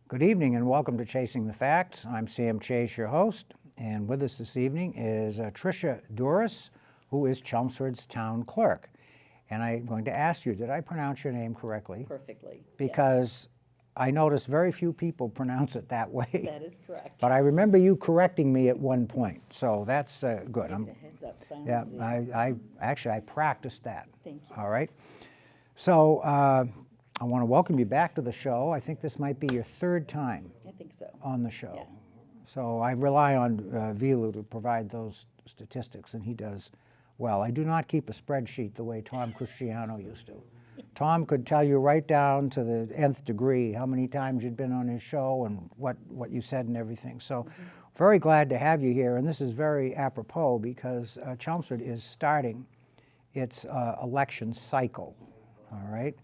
Good evening and welcome to Chasing the Facts. I'm Sam Chase, your host, and with us this evening is Patricia Dzuris, who is Chelmsford's Town Clerk. And I'm going to ask you, did I pronounce your name correctly? Perfectly. Because I notice very few people pronounce it that way. That is correct. But I remember you correcting me at one point, so that's good. Give it a heads up, Simon. Yeah, I practiced that. Thank you. All right. So I want to welcome you back to the show. I think this might be your third time I think so. on the show. Yeah. So I rely on Vilu to provide those statistics, and he does well. I do not keep a spreadsheet the way Tom Cristiano used to. Tom could tell you right down to the nth degree how many times you'd been on his show and what you said and everything. So very glad to have you here, and this is very apropos because Chelmsford is starting its election cycle, all right?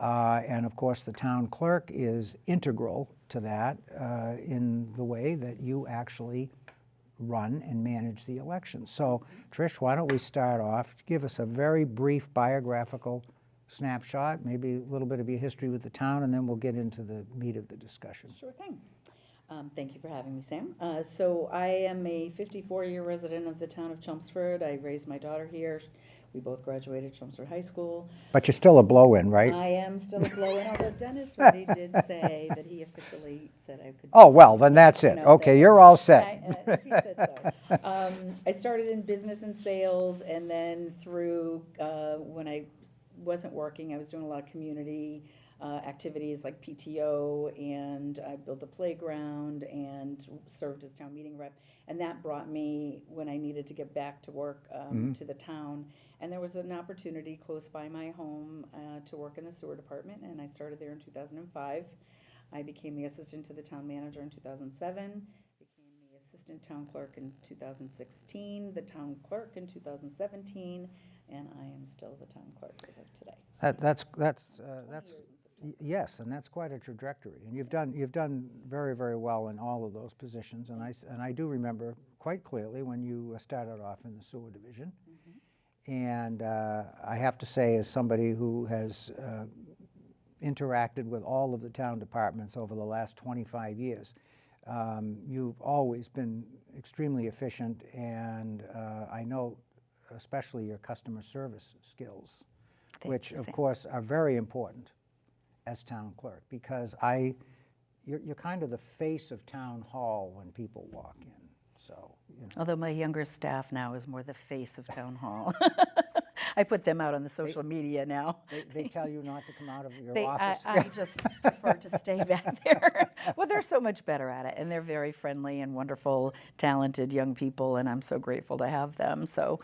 And of course, the town clerk is integral to that in the way that you actually run and manage the elections. So, Trish, why don't we start off? Give us a very brief biographical snapshot, maybe a little bit of your history with the town, and then we'll get into the meat of the discussion. Sure thing. Thank you for having me, Sam. So I am a 54-year resident of the town of Chelmsford. I raised my daughter here. We both graduated Chelmsford High School. But you're still a blow-in, right? I am still a blow-in, although Dennis Reddy did say that he officially said I could. Oh, well, then that's it. Okay, you're all set. He said so. I started in business and sales, and then through, when I wasn't working, I was doing a lot of community activities like PTO, and I built a playground and served as town meeting rep. And that brought me, when I needed to get back to work, to the town. And there was an opportunity close by my home to work in the sewer department, and I started there in 2005. I became the assistant to the town manager in 2007, became the assistant town clerk in 2016, the town clerk in 2017, and I am still the town clerk as of today. So That's yes, and that's quite a trajectory. And you've done very, very well in all of those positions. And I do remember quite clearly when you started off in the sewer division. And I have to say, as somebody who has interacted with all of the town departments over the last 25 years, you've always been extremely efficient, and I know especially your customer service skills, which of course are very important as town clerk, because you're kind of the face of town hall when people walk in. So, you know. Although my younger staff now is more the face of town hall. I put them out on the social media now. They tell you not to come out of your office? I just prefer to stay back there. Well, they're so much better at it, and they're very friendly and wonderful, talented young people, and I'm so grateful to have them. So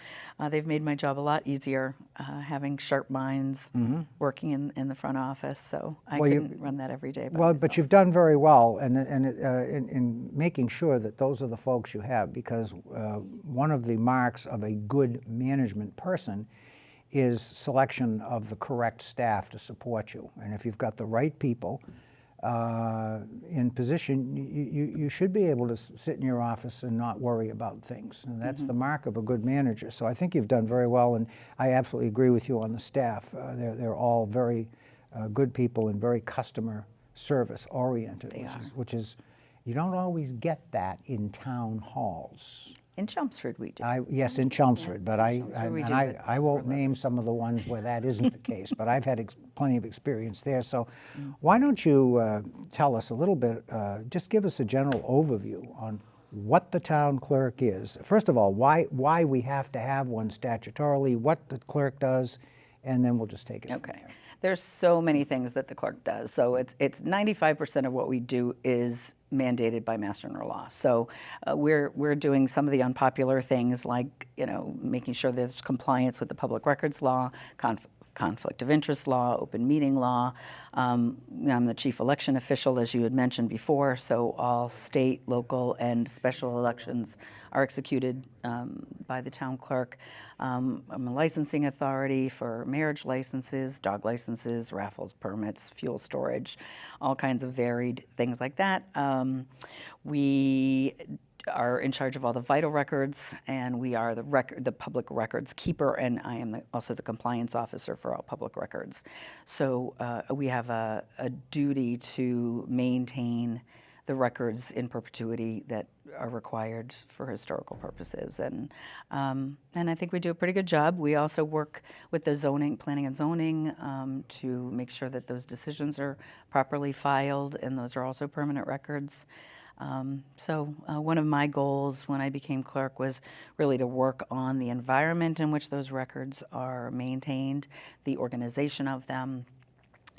they've made my job a lot easier, having sharp minds, working in the front office. So I couldn't run that every day by myself. But you've done very well in making sure that those are the folks you have, because one of the marks of a good management person is selection of the correct staff to support you. And if you've got the right people in position, you should be able to sit in your office and not worry about things. And that's the mark of a good manager. So I think you've done very well, and I absolutely agree with you on the staff. They're all very good people and very customer service oriented, which is you don't always get that in town halls. In Chelmsford, we do. Yes, in Chelmsford, but I won't name others. some of the ones where that isn't the case, but I've had plenty of experience there. So why don't you tell us a little bit, just give us a general overview on what the town clerk is. First of all, why we have to have one statutorily, what the clerk does, and then we'll just take it from there. There's so many things that the clerk does. So it's 95% of what we do is mandated by Mass General Law. So we're doing some of the unpopular things, like making sure there's compliance with the public records law, conflict of interest law, open meeting law. I'm the chief election official, as you had mentioned before, so all state, local, and special elections are executed by the town clerk. I'm a licensing authority for marriage licenses, dog licenses, raffles, permits, fuel storage, all kinds of varied things like that. We are in charge of all the vital records, and we are the public records keeper, and I am also the compliance officer for all public records. So we have a duty to maintain the records in perpetuity that are required for historical purposes, and I think we do a pretty good job. We also work with the planning and zoning, to make sure that those decisions are properly filed, and those are also permanent records. So one of my goals when I became clerk was really to work on the environment in which those records are maintained, the organization of them,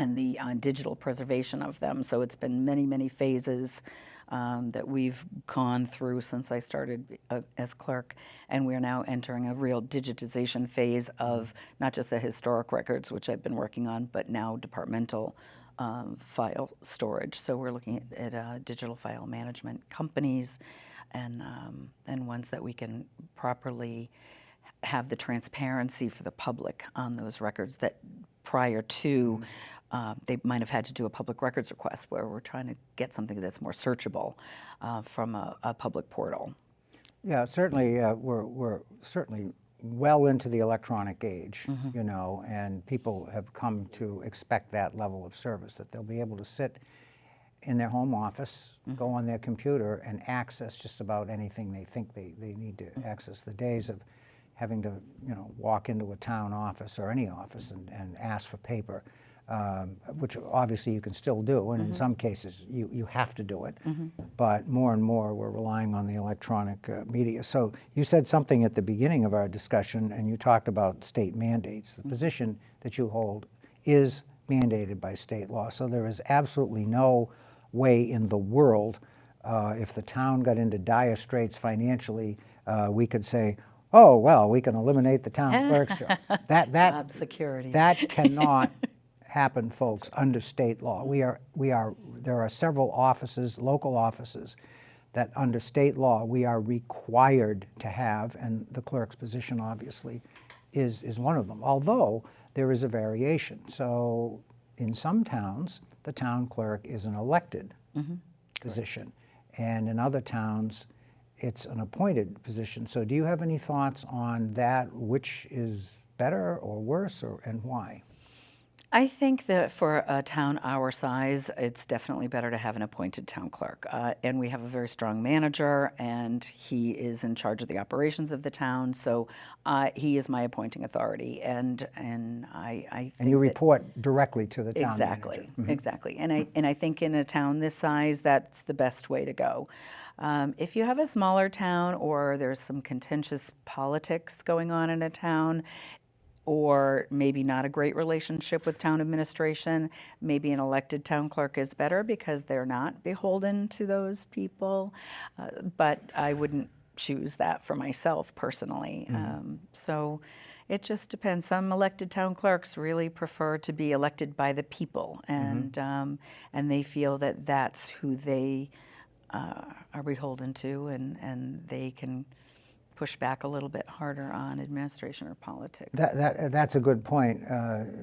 and the digital preservation of them. So it's been many, many phases that we've gone through since I started as clerk, and we're now entering a real digitization phase of not just the historic records, which I've been working on, but now departmental file storage. So we're looking at digital file management companies and ones that we can properly have the transparency for the public on those records that prior to they might have had to do a public records request, where we're trying to get something that's more searchable from a public portal. Yeah, certainly, we're certainly well into the electronic age, you know, and people have come to expect that level of service, that they'll be able to sit in their home office, go on their computer, and access just about anything they think they need to access. The days of having to, you know, walk into a town office or any office and ask for paper, which obviously you can still do, and in some cases you have to do it. But more and more we're relying on the electronic media. So you said something at the beginning of our discussion, and you talked about state mandates. The position that you hold is mandated by state law. So there is absolutely no way in the world, if the town got into dire straits financially, we could say, oh, well, we can eliminate the town clerk's job. Job security. That cannot happen, folks, under state law. There are several offices, local offices, that under state law we are required to have, and the clerk's position obviously is one of them, although there is a variation. So in some towns, the town clerk is an elected position, and in other towns, it's an appointed position. So do you have any thoughts on that? Which is better or worse, and why? I think that for a town our size, it's definitely better to have an appointed town clerk. And we have a very strong manager, and he is in charge of the operations of the town. So he is my appointing authority, and I think and you report directly to the town manager. Exactly. And I think in a town this size, that's the best way to go. If you have a smaller town, or there's some contentious politics going on in a town, or maybe not a great relationship with town administration, maybe an elected town clerk is better because they're not beholden to those people. But I wouldn't choose that for myself personally. So it just depends. Some elected town clerks really prefer to be elected by the people, and they feel that that's who they are beholden to, and they can push back a little bit harder on administration or politics. That's a good point.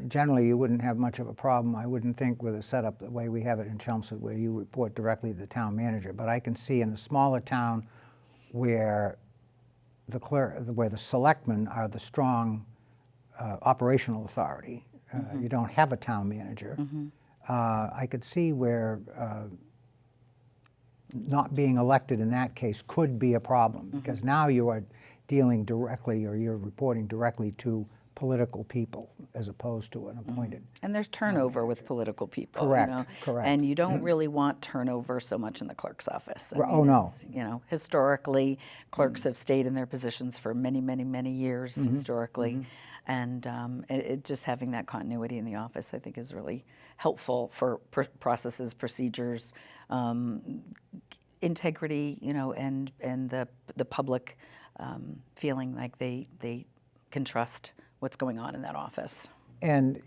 Generally, you wouldn't have much of a problem, I wouldn't think, with a setup the way we have it in Chelmsford, where you report directly to the town manager. But I can see in a smaller town where the selectmen are the strong operational authority. You don't have a town manager. I could see where not being elected in that case could be a problem, because now you are dealing directly, or you're reporting directly to political people as opposed to an appointed. And there's turnover with political people. Correct, you know? correct. And you don't really want turnover so much in the clerk's office. I Oh, mean, no. You know, historically, clerks have stayed in their positions for many, many, many years historically. And it just having that continuity in the office, I think, is really helpful for processes, procedures, integrity, you know, and the public feeling like they can trust what's going on in that office. And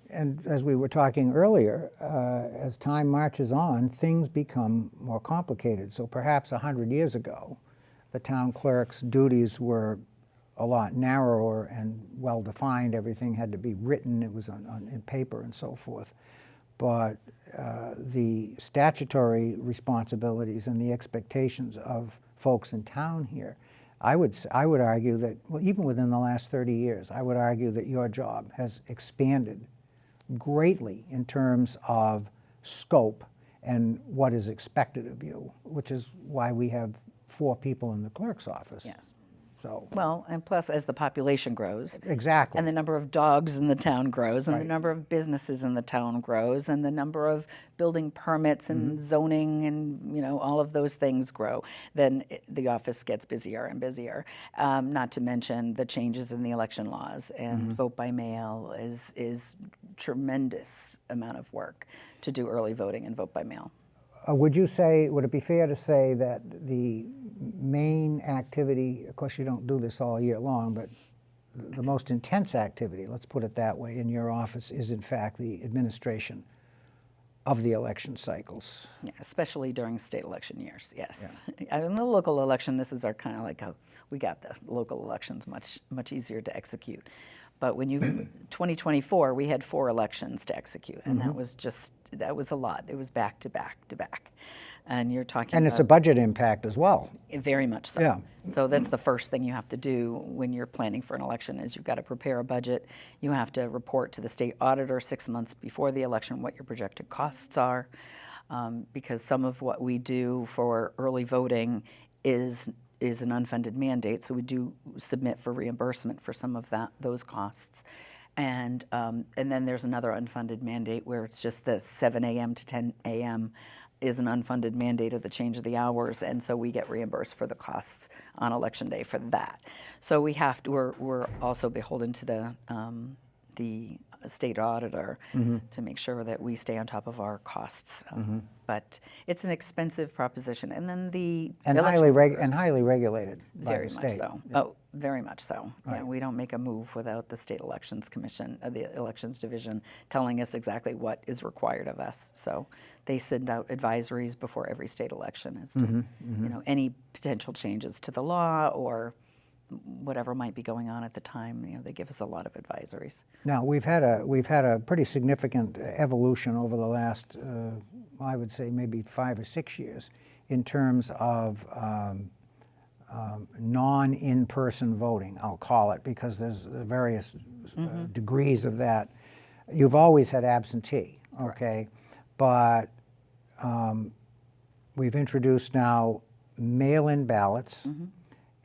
as we were talking earlier, as time marches on, things become more complicated. So perhaps 100 years ago, the town clerk's duties were a lot narrower and well-defined. Everything had to be written. It was in paper and so forth. But the statutory responsibilities and the expectations of folks in town here, I would argue that, well, even within the last 30 years, I would argue that your job has expanded greatly in terms of scope and what is expected of you, which is why we have 4 people in the clerk's office. Yes. So, Well, and plus, as the population grows, exactly. and the number of dogs in the town grows, and the Right. number of businesses in the town grows, and the number of building permits and zoning and, all of those things grow, then the office gets busier and busier. Not to mention the changes in the election laws, and vote by mail is tremendous amount of work to do early voting and vote by mail. Would it be fair to say that the main activity, of course you don't do this all year long, but the most intense activity, let's put it that way, in your office is in fact the administration of the election cycles? Yeah, especially during state election years, yes. In the local election, this is our kind of like we got the local elections much easier to execute. But when 2024, we had 4 elections to execute, and that was a lot. It was back to back to back. And you're talking And it's a budget impact as well. very much so. Yeah. So that's the first thing you have to do when you're planning for an election is you've got to prepare a budget. You have to report to the state auditor 6 months before the election what your projected costs are, because some of what we do for early voting is an unfunded mandate, so we do submit for reimbursement for some of those costs. And then there's another unfunded mandate where it's just the 7 a.m. to 10 a.m. is an unfunded mandate of the change of the hours, and so we get reimbursed for the costs on election day for that. So we're also beholden to the state auditor to make sure that we stay on top of our costs. But it's an expensive proposition, and then And highly regulated by very the much state. so. Oh, very much so. Yeah, Right. we don't make a move without the state elections commission, the elections division, telling us exactly what is required of us. So they send out advisories before every state election as to any potential changes to the law or whatever might be going on at the time. They give us a lot of advisories. Now, we've had a pretty significant evolution over the last, I would say maybe 5 or 6 years in terms of non-in-person voting, I'll call it, because there's various degrees of that. You've always had absentee, okay? But we've introduced now mail-in ballots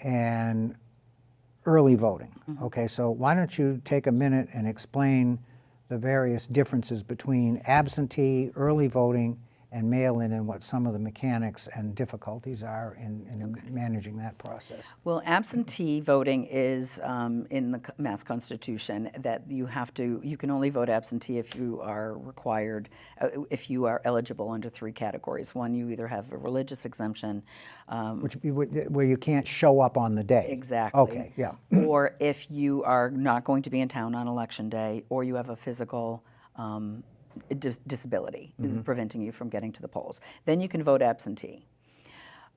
and early voting. Okay, so why don't you take a minute and explain the various differences between absentee, early voting, and mail-in, and what some of the mechanics and difficulties are in managing that process. Well, absentee voting is in the Mass Constitution that you can only vote absentee if you are required, if you are eligible under 3 categories. One, you either have a religious exemption. Where you can't show up on the day. Exactly. Okay, yeah. Or if you are not going to be in town on election day, or you have a physical disability preventing you from getting to the polls. Then you can vote absentee.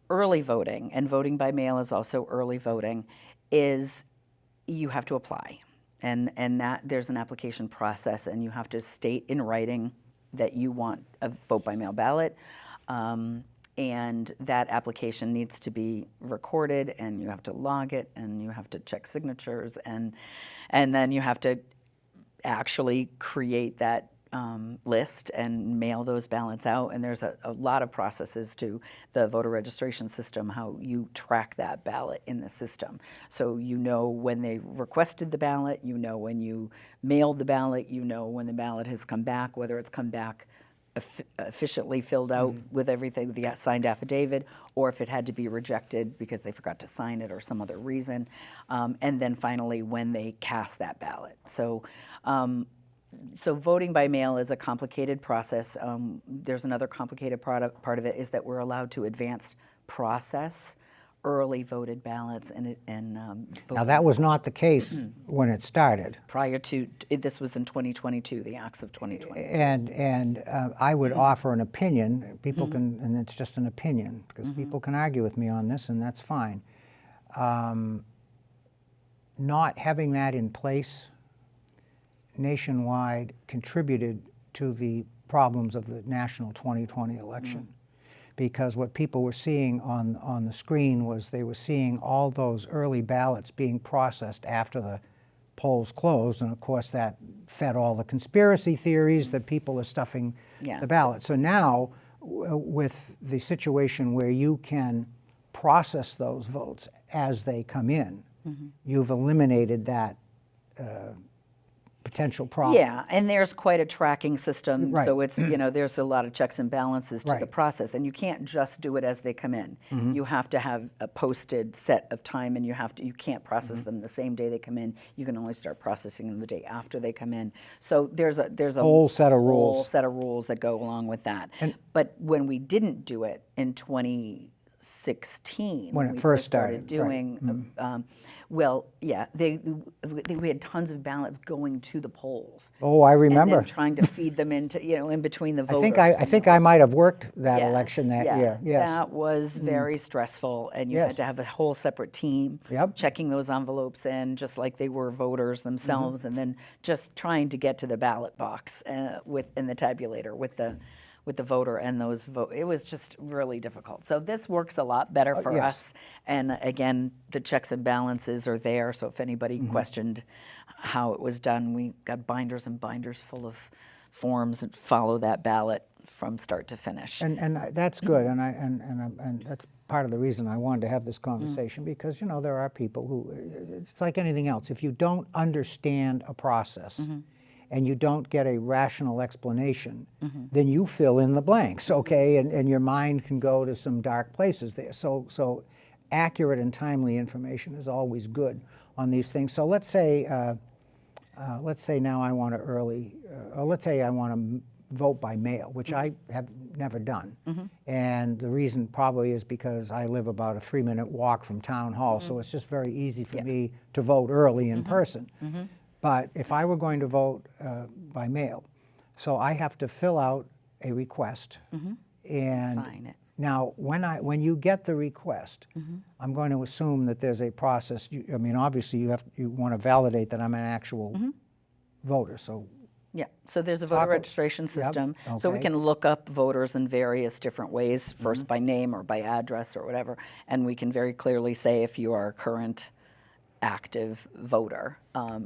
Early voting, and voting by mail is also early voting, is you have to apply. And that there's an application process, and you have to state in writing that you want a vote by mail ballot. And that application needs to be recorded, and you have to log it, and you have to check signatures, and then you have to actually create that list and mail those ballots out. And there's a lot of processes to the voter registration system, how you track that ballot in the system. So you know when they requested the ballot, you know when you mailed the ballot, you know when the ballot has come back, whether it's come back efficiently filled out with everything, the signed affidavit, or if it had to be rejected because they forgot to sign it or some other reason. And then finally when they cast that ballot. So voting by mail is a complicated process. There's another complicated part of it is that we're allowed to advance process early voted ballots and Now, voting that was not the case when it started. prior to, this was in 2022, the acts of 2020. And I would offer an opinion. People can, and it's just an opinion, because people can argue with me on this, and that's fine. Not having that in place nationwide contributed to the problems of the national 2020 election. Because what people were seeing on the screen was they were seeing all those early ballots being processed after the polls closed, and of course that fed all the conspiracy theories that people are stuffing the ballot. So now, with the situation where you can process those votes as they come in, you've eliminated that potential problem. Yeah, and there's quite a tracking system, Right. so it's, there's a lot of checks and balances to the Right. process, and you can't just do it as they come in. You have to have a posted set of time, and you can't process them the same day they come in. You can only start processing them the day after they come in. So there's a Whole set of rules. whole set of rules that go along with that. But when we didn't do it in 2016, When it we first started started, right. doing, we had tons of ballots going to the polls. Oh, I And remember. then trying to feed them into, in between the voters. I think I might have worked that Yes, election that yeah, year. Yes. That was very stressful, and you Yes. had to have a whole separate team Yep. checking those envelopes in, just like they were voters themselves, and then just trying to get to the ballot box in the tabulator with the voter and those vote. It was just really difficult. So this works a lot better for yes. us. And again, the checks and balances are there. So if anybody Mm-hmm. questioned how it was done, we got binders and binders full of forms that follow that ballot from start to finish. And that's good, and that's part of the reason I wanted to have this conversation, because there are people who, it's like anything else. If you don't understand a process and you don't get a rational explanation, then you fill in the blanks, okay? And your mind can go to some dark places there. So accurate and timely information is always good on these things. So let's say now I want to or let's say I want to vote by mail, which I have never done. And the reason probably is because I live about a 3-minute walk from Town Hall, so it's just very easy for me to vote early in person. But if I were going to vote by mail, so I have to fill out a request and Sign it. now when you get the request, I'm going to assume that there's a process. Obviously you want to validate that I'm an actual voter. So Yeah, so there's a voter registration system. So we okay. can look up voters in various different ways, first by name or by address or whatever, and we can very clearly say if you are a current active voter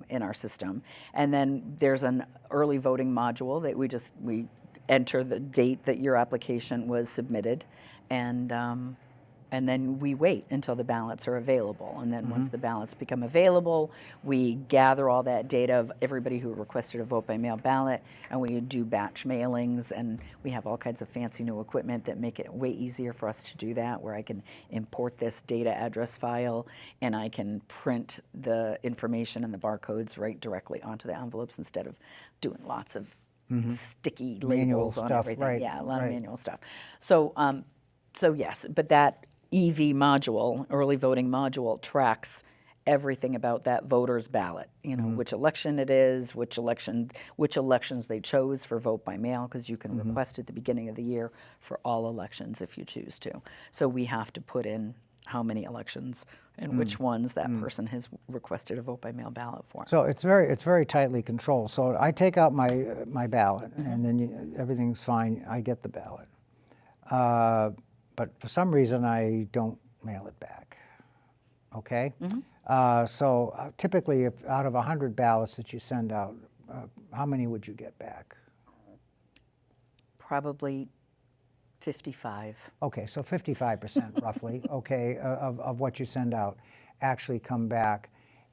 in our system. And then there's an early voting module that we enter the date that your application was submitted, and then we wait until the ballots are available. And then once the ballots become available, we gather all that data of everybody who requested a vote by mail ballot, and we do batch mailings, and we have all kinds of fancy new equipment that make it way easier for us to do that, where I can import this data address file, and I can print the information and the barcodes right directly onto the envelopes instead of doing lots of sticky Manual labels on stuff, everything. right, Yeah, a lot right. of manual stuff. So yes, but that EV module, early voting module, tracks everything about that voter's ballot. Which election it is, which elections they chose for vote by mail, because you can request at the beginning of the year for all elections if you choose to. So we have to put in how many elections and which ones that person has requested a vote by mail ballot for. So it's very tightly controlled. So I take out my ballot, and then everything's fine. I get the ballot, but for some reason I don't mail it back. Okay. So typically, if out of 100 ballots that you send out, how many would you get back? Probably 55. Okay, so 55% roughly, okay, of what you send out actually come back.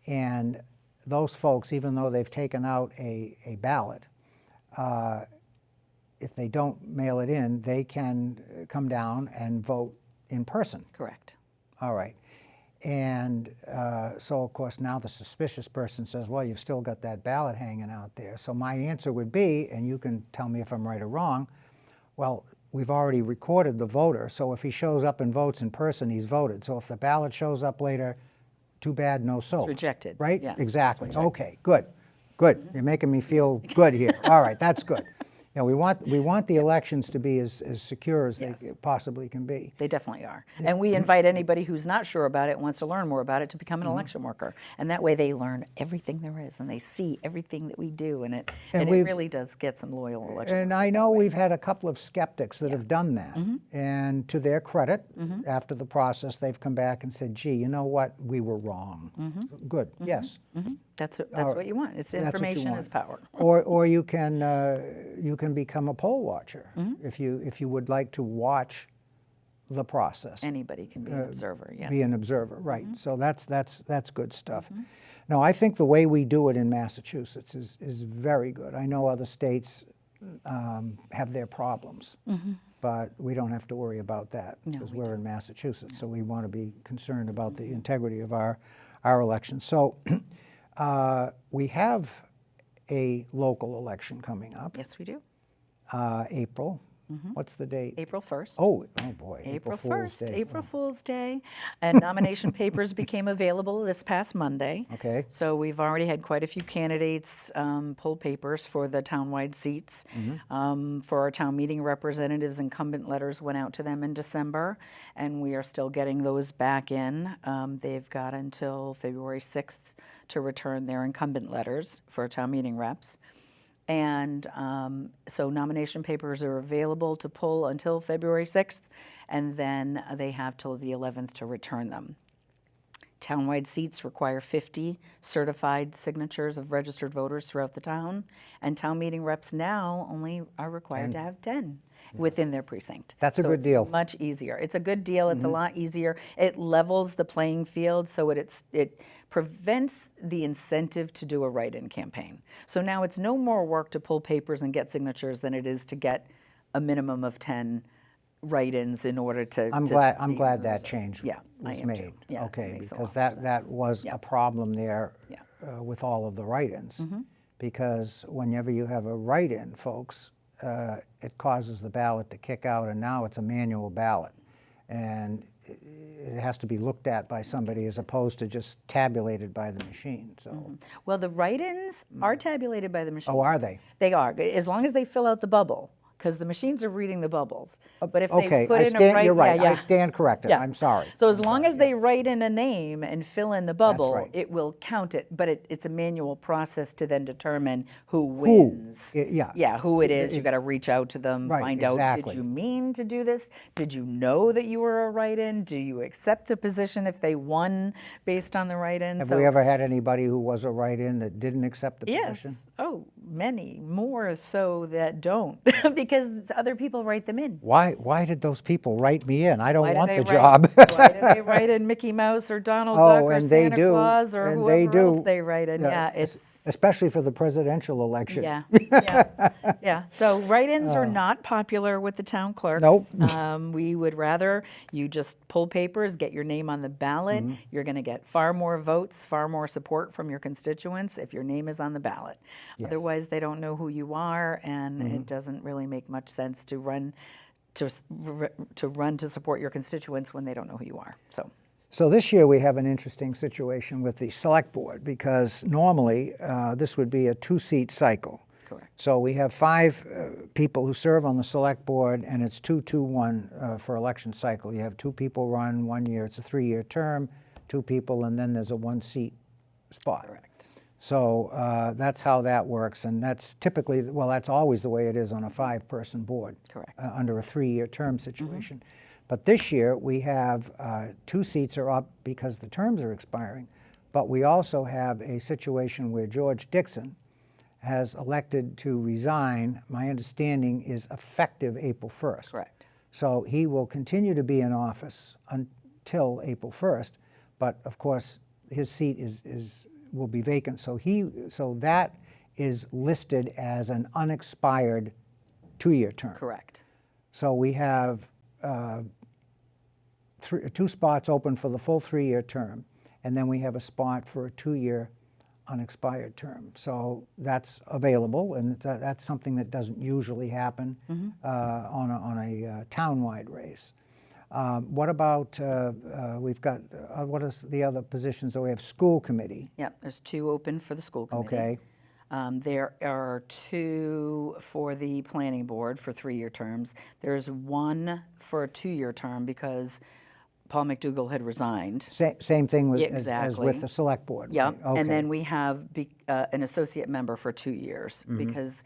And those folks, even though they've taken out a ballot, if they don't mail it in, they can come down and vote in person. Correct. All right. And so, of course, now the suspicious person says, well, you've still got that ballot hanging out there. So my answer would be, and you can tell me if I'm right or wrong, well, we've already recorded the voter, so if he shows up and votes in person, he's voted. So if the ballot shows up later, too bad, no soap. It's rejected. Right? Yeah, Exactly. it's rejected. Okay, good, good. You're making me feel good here. All right, that's good. You know, we want the elections to be as secure as Yes. they possibly can be. They definitely are. And we invite anybody who's not sure about it, wants to learn more about it, to become an election worker. And that way they learn everything there is, and they see everything that we do, and it we've- really does get some loyal election And workers I that know way. we've had a couple of skeptics that have done that. And to their credit, after the process, they've come back and said, gee, you know what, we were wrong. Good, yes. That's right. what you want. It's That's what you information want. is power. Or you can become a poll watcher if you would like to watch the process. Anybody can be an observer, yeah. Be an observer, right. So that's good stuff. No, I think the way we do it in Massachusetts is very good. I know other states have their problems, but we don't have to worry about that No, because we we're in Massachusetts, so we want to be concerned about the integrity of our elections. So we have a local election coming up, Yes, we do. April. What's the date? April 1st. Oh boy, April Fool's 1st, Day. April Fool's Day. And nomination papers became available this past Monday. Okay. So we've already had quite a few candidates pull papers for the townwide seats. For our town meeting representatives, incumbent letters went out to them in December, and we are still getting those back in. They've got until February 6th to return their incumbent letters for town meeting reps. And so nomination papers are available to pull until February 6th, and then they have till the 11th to return them. Townwide seats require 50 certified signatures of registered voters throughout the town, and town meeting reps now only are required to have 10 within their precinct. That's a So good it's deal. much easier. It's a good deal. It's a lot easier. It levels the playing field, so it prevents the incentive to do a write-in campaign. So now it's no more work to pull papers and get signatures than it is to get a minimum of 10 write-ins in order to. I'm to glad be that inclusive. change Yeah, I was am made. too. Yeah, it Okay, makes a because lot more that sense. was Yeah. a problem there Yeah. with all of the write-ins. Because whenever you have a write-in, folks, it causes the ballot to kick out, and now it's a manual ballot. And it has to be looked at by somebody as opposed to just tabulated by the machine, so. Well, the write-ins are tabulated by the machine. Oh, are they? They are, as long as they fill out the bubble, because the machines are reading the bubbles. But if they Okay, put in a write, you're right, yeah, I stand corrected, yeah. I'm sorry. So as long as they write in a name and fill in the bubble, right. it will count it. But it's a manual process to then determine who wins. Yeah. who it is. You got to reach out to them, Right, find out. exactly. Did you mean to do this? Did you know that you were a write-in? Do you accept the position if they won based on the write-in? Have we ever had anybody who was a write-in that didn't accept the position? Yes. Oh, many more so that don't, because other people write them in. Why did those people write me in? I don't Why do want they the write- job. Why do they write in Mickey Mouse or Donald Oh, Duck or and they Santa do, Claus or and whoever they do. else they write in? Yeah, it's Especially for the presidential election. yeah. So write-ins are not popular with the town clerks. Nope. We would rather you just pull papers, get your name on the ballot. Mm-hmm. You're going to get far more votes, far more support from your constituents if your name is on the ballot. Otherwise, they don't know who you are, and Mm-hmm. it doesn't really make much sense to run to support your constituents when they don't know who you are. So this year we have an interesting situation with the select board because normally this would be a two-seat cycle. Correct. So we have 5 people who serve on the select board, and it's 2-2-1 for election cycle. You have 2 people run 1 year. It's a 3-year term, 2 people, and then there's a 1-seat spot. Correct. So that's how that works, and that's typically, well, that's always the way it is on a 5-person board. Correct. Under a 3-year term situation. But this year, we have 2 seats are up because the terms are expiring, but we also have a situation where George Dixon has elected to resign. My understanding is effective April 1st. Correct. So he will continue to be in office until April 1st, but of course, his seat will be vacant. So that is listed as an unexpired 2-year term. Correct. So we have 2 spots open for the full 3-year term, and then we have a spot for a 2-year unexpired term. So that's available, and that's something that doesn't usually happen on a townwide race. What about, we've got, what is the other positions that we have? School committee. Yep, there's 2 open for the school committee. Okay. There are 2 for the planning board for 3-year terms. There's 1 for a 2-year term because Paul McDougall had resigned. Same thing with, Yeah, as exactly. with the select board. Yep, right? Okay. and then we have an associate member for 2 years because,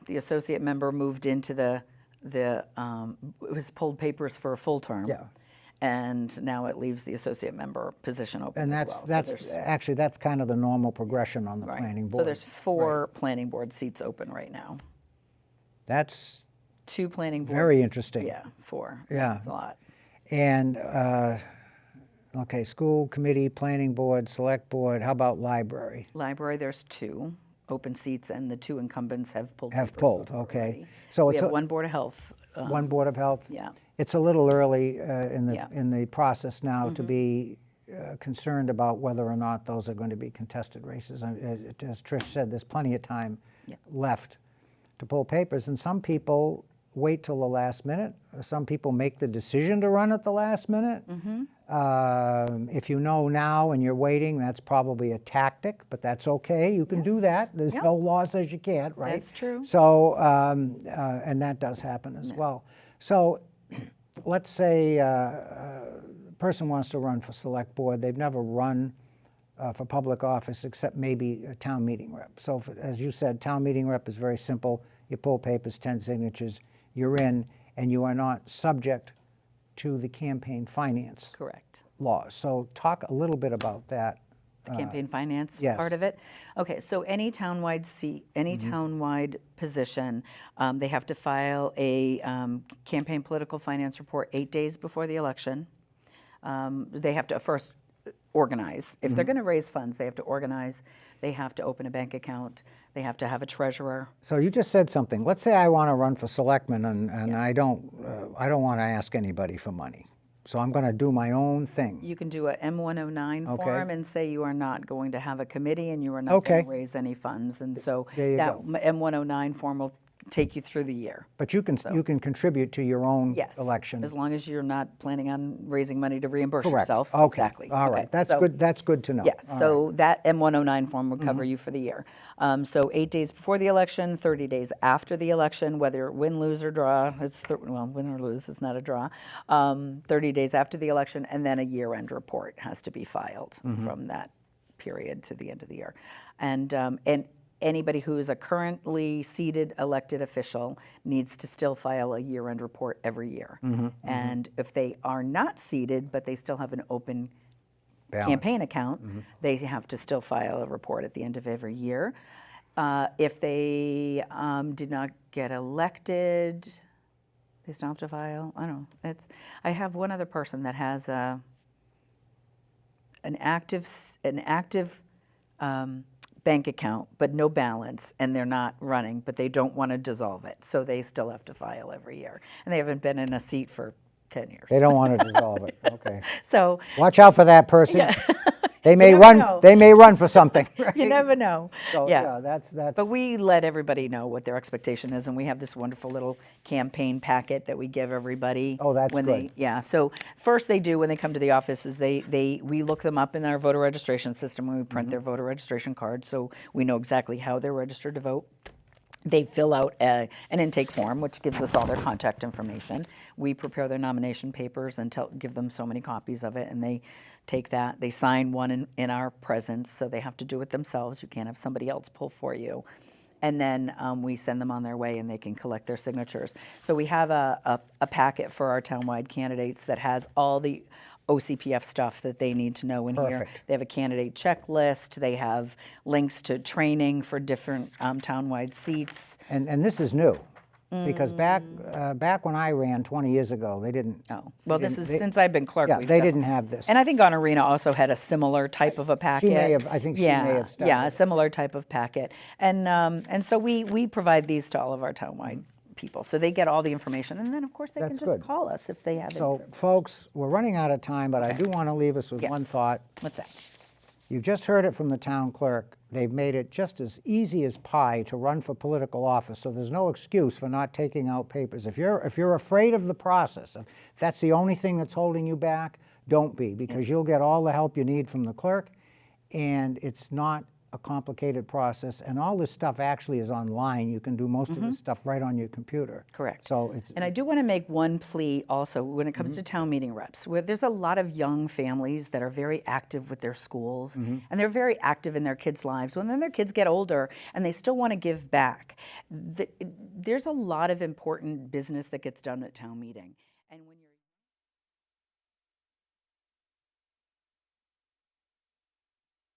the associate member moved into it was pulled papers for a full term. Yeah. And now it leaves the associate member position open And as that's, well. that's, actually, that's kind of the normal progression on the Right. planning board. So there's 4 planning board seats open right now. That's 2 planning board. very interesting. Yeah, 4. Yeah. That's a lot. And, okay, school committee, planning board, select board, how about library? Library, there's 2 open seats, and the 2 incumbents have pulled. Have papers pulled, over okay. already. So We it's have a- 1 Board of Health. One Board of Health? Yeah. It's a little early Yeah. in the process now to be concerned about whether or not those are going to be contested races. As Trish said, there's plenty of time Yeah. left to pull papers, and some people wait till the last minute. Some people make the decision to run at the last minute. If you know now and you're waiting, that's probably a tactic, but that's okay. You can do that. There's Yeah. no law says you can't, right? That's true. So, and that does happen as well. So, let's say a person wants to run for select board. They've never run for public office except maybe a town meeting rep. So, as you said, town meeting rep is very simple. You pull papers, 10 signatures, you're in, and you are not subject to the campaign finance Correct. laws. So, talk a little bit about that. The campaign finance yes. part of it. Okay, so any townwide seat, any townwide position, they have to file a campaign political finance report 8 days before the election. They have to first organize. If they're going to raise funds, they have to organize. They have to open a bank account. They have to have a treasurer. So you just said something. Let's say I want to run for selectman, and I don't want to ask anybody for money. So I'm going to do my own thing. You can do a M109 Okay. form and say you are not going to have a committee and you are not Okay. going to raise any funds. And so There you that go. M109 form will take you through the year. But you can contribute to your own Yes. election. As long as you're not planning on raising money to reimburse Correct. yourself. Okay. Exactly. All right. Okay. That's So- good. That's good to know. Yes, All so right. that M109 form would cover you for the year. So 8 days before the election, 30 days after the election, whether win, lose, or draw, well, win or lose is not a draw, 30 days after the election, and then a year-end report has to be filed from that period to the end of the year. And anybody who is a currently seated elected official needs to still file a year-end report every year. And if they are not seated, but they still have an open Balance. campaign account, they have to still file a report at the end of every year. If they did not get elected, they still have to file. I don't know. I have one other person that has an active bank account, but no balance, and they're not running, but they don't want to dissolve it, so they still have to file every year, and they haven't been in a seat for 10 years. They don't want to dissolve it. Okay. So Watch out for that person. They may never run. know. They may run for something. Right? you never know. So, yeah. that's. But we let everybody know what their expectation is, and we have this wonderful little campaign packet that we give everybody. Oh, that's when good. So first they do when they come to the office is we look them up in our voter registration system when we print their voter registration card, so we know exactly how they're registered to vote. They fill out an intake form, which gives us all their contact information. We prepare their nomination papers and give them so many copies of it, and they take that. They sign one in our presence, so they have to do it themselves. You can't have somebody else pull for you. And then we send them on their way, and they can collect their signatures. So we have a packet for our townwide candidates that has all the OCPF stuff that they need to know in here. Perfect. They have a candidate checklist. They have links to training for different townwide seats. And this is new, because back when I ran 20 years ago, they didn't. Oh, well, this is they- since I've been clerk. Yeah, we've they def- didn't have this. And I think On Arena also had a similar type of a packet. may have- I think she may have started. Yeah, a similar type of packet. And so we provide these to all of our townwide people. So they get all the information. And then, of course, they That's can just good. call us if they have So, it. folks, we're running out of time, but I do want to leave us with Yes. one thought. What's that? You've just heard it from the town clerk. They've made it just as easy as pie to run for political office, so there's no excuse for not taking out papers. If you're afraid of the process, if that's the only thing that's holding you back, don't be, because you'll get all the help you need from the clerk, and it's not a complicated process, and all this stuff actually is online. You can do most of this stuff right on your computer. Correct. So it's, And I do want to make one plea also when it comes to town meeting reps, where there's a lot of young families that are very active with their schools, and they're very active in their kids' lives. When then their kids get older and they still want to give back, there's a lot of important business that gets done at town meeting. And when you're